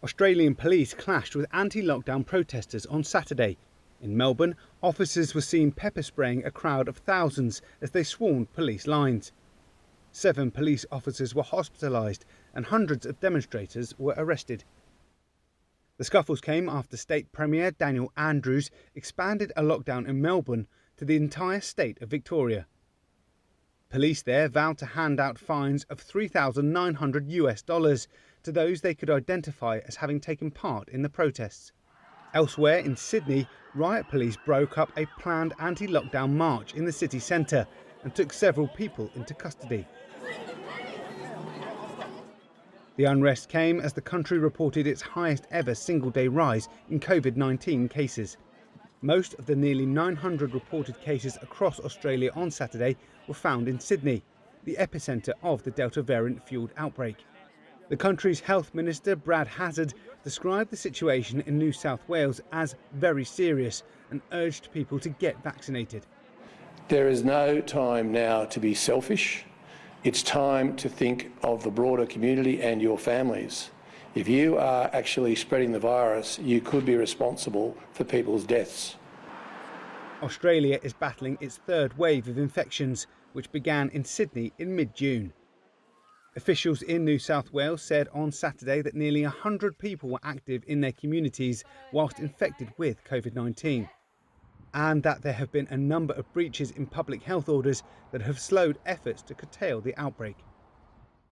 Australian police clashed with anti-lockdown protesters on Saturday. In Melbourne, officers were seen pepper spraying a crowd of thousands as they swarmed police lines. 7 police officers were hospitalized and hundreds of demonstrators were arrested. The scuffles came after State Premier Daniel Andrews expanded a lockdown in Melbourne to the entire state of Victoria. Police there vowed to hand out fines of $3,900 to those they could identify as having taken part in the protests. Elsewhere in Sydney, riot police broke up a planned anti-lockdown march in the city centre and took several people into custody. The unrest came as the country reported its highest ever single-day rise in COVID-19 cases. Most of the nearly 900 reported cases across Australia on Saturday were found in Sydney, the epicentre of the Delta variant-fuelled outbreak. The country's health minister, Brad Hazzard, described the situation in New South Wales as very serious and urged people to get vaccinated. There is no time now to be selfish. It's time to think of the broader community and your families. If you are actually spreading the virus, you could be responsible for people's deaths. Australia is battling its third wave of infections, which began in Sydney in mid-June. Officials in New South Wales said on Saturday that nearly 100 people were active in their communities whilst infected with COVID-19, and that there have been a number of breaches in public health orders that have slowed efforts to curtail the outbreak.